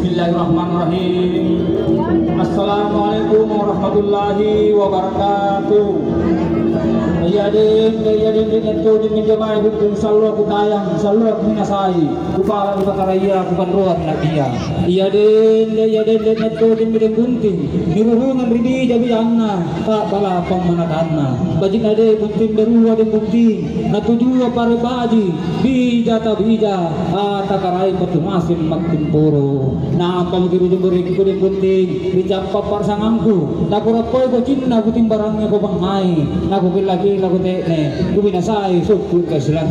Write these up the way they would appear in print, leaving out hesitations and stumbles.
Bismillahirrahmanirrahim. Assalamualaikum warahmatullahi wabarakatuh. Ayadin itu diminjamai hukum salwa kutayang salwa minasai kupala ibakaraya kupanruan nabiya. Ayadin itu diminjam gunting diruhungan ridi jabi anna tak bala pangmanadanna bajin ade gunting berua de gunting natuju pare baji bija tabija atakarai petumasin makin poro na pamgiru jemburi ku de gunting dijam papar sangangku dapura poy ko cinna ku timbarangnya ko bangai naku lagi lagu tekne ku binasai syukur kasilan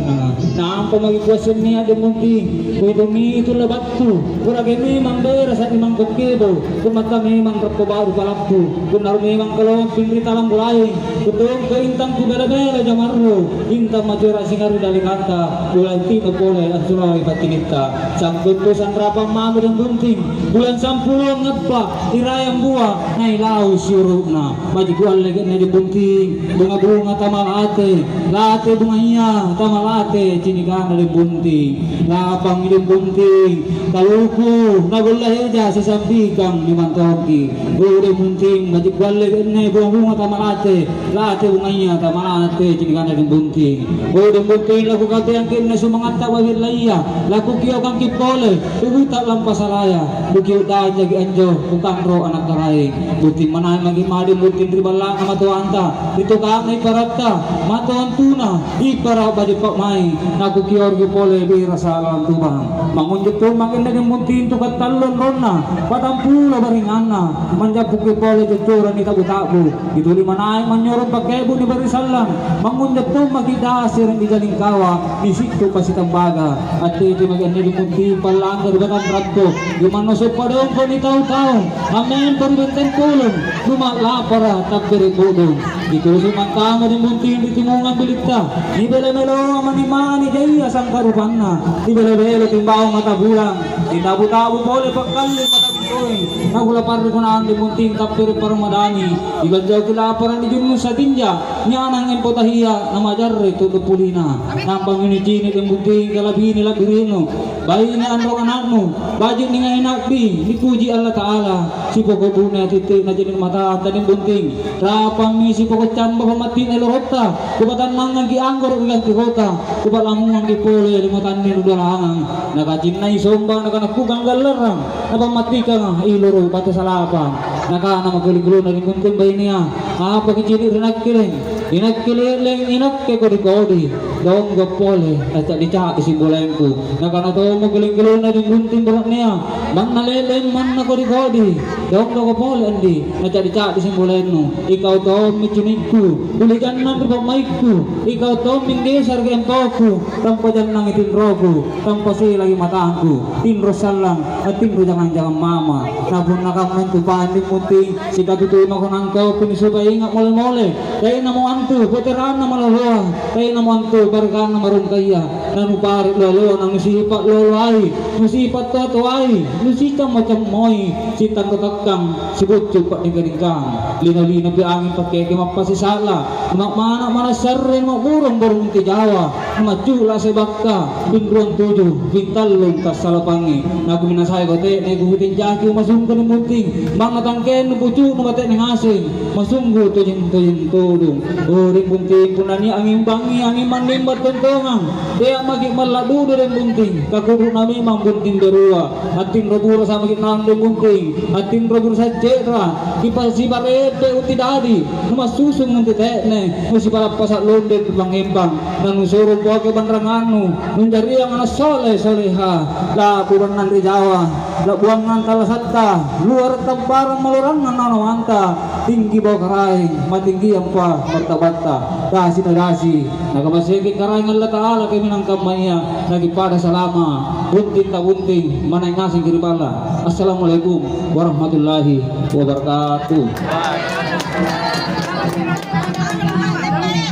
na ampo magi kuasin ni ade gunting ku demi itu lebatku kurage memang rasa memang kokebo ku mata memang rakko baru palakku ku nar memang kalau pingri talang bulai ku dong ke intang ku bela-bela jamarro intang majora singaru dari kata bulan tino pole ansurai patinita sang kutusan rapang mamu dan gunting bulan sampulong ngapa irayang buah nai lau siuruna maji kual lagi nai di gunting bunga-bunga tamalate late bunga iya tamalate cinikana di gunting lapang di gunting kaluku nagulah eja sesampikang di mantoki di gunting maji kual lagi nai bunga-bunga tamalate late bunga iya tamalate cinikana di gunting di gunting laku kate yang kini sumangat tawahir laya laku kio kang kipole tubuh tak lampas salaya bukio dahil jagi anjo bukan ro anak karai buting manay magi madi buting ribalang ama tuanta dito ka may parata matuan tuna ipara badi pak mai naku kio kipole di rasa alam tubang mangunjuk tu makin dari buting tu katalon rona patampula baringana manjapuk kipole jaturan di tabu-tabu itu lima naik menyorot pakebu di barisalang mangunjuk tu magidasir di jaling kawa di situ pasti tembaga ati di magian di buting palanggar batang ratko gimana sopadong ko ni tahu-tahu amen perbenten kulung cuma lapar tak beri bodong itu sumantama di bunting di timungan bilita di bele-belo mani-mani jaya sang karupanna di bele-belo timbao mata bulang di tabu-tabu boleh pekali mata bitoing nagula parri kunaan di bunting tapir parmadani di banjau kilaparan di junus sa tinja nyanang yang potahiya nama jarre tutup pulina nampang ini jini di bunting kalabini labirino bayi ni androng anakmu baju ni nga inakbi dipuji Allah Ta'ala si poko bunga titik na janin mata tanin bunting rapang ni si poko camba pamati na lorota kubatan mangang gianggor ganti kota kubat lamungan dipole limutan ni ludalangang nakajin na isombang nakanakugang galarang napamati ka nga iloro bata sa lapang nakana maguligulo na rin bunting bayi niya apa kicili rinagkiling inagkilileng inakke ko rikodi dong gopole at dicak isi bolengku nakana to magaling-galing na rin bunting barak niya bang nalileng man na ko rikodi dong gopole andi nacak-dicak isi bolengku ikaw to michuniku buligan na ripamaiku ikaw to minggesar ke empoku tanpa dyan nang itinroku tanpa si lagi matangku tinro salang at tinro jangan-jangan mama nabun na kang tupahan di puting si katutuin ako ng kau pinisupay ingat mole-mole kaya na mo antu veteran na malaloa kaya na mo antu barkan na marung kaya nanupari lolo nang nusipat lolo ay nusipat toto ay nusitang macam moy sitang katakang sibut cupak ni gadingkang lina-lina biangin pakai mapasisala mana manasar rin makurong barong ti Jawa macula sebakka bindruang tujuh bintalong kasalapangi naguminasay kote nagubutin jaki masungkan ng munting mga tangken nupucu nubate ng asing masunggu tujin tudung uri bunting punani angin bangi angin manding bertentongan dia magi maladu dari bunting kakuru nami mang bunting berua atin robura sama kita ng bunting atin robura sa cedra kipasi barete uti dadi numas susung ng titekne musi palapasak londe pangembang nang usuro po ke banranganu menjari yang anak soleh soleha la kurang nanti Jawa la buangan kalasatta luar tamparan malurangan nanawanta tinggi bawa karaing matinggi yang pa martabata dasi na dasi nagamasigi karaing Allah Ta'ala kami ng kamaya nagipada salama bunting ta bunting manay ngasing kiribala. Assalamualaikum warahmatullahi wabarakatuh.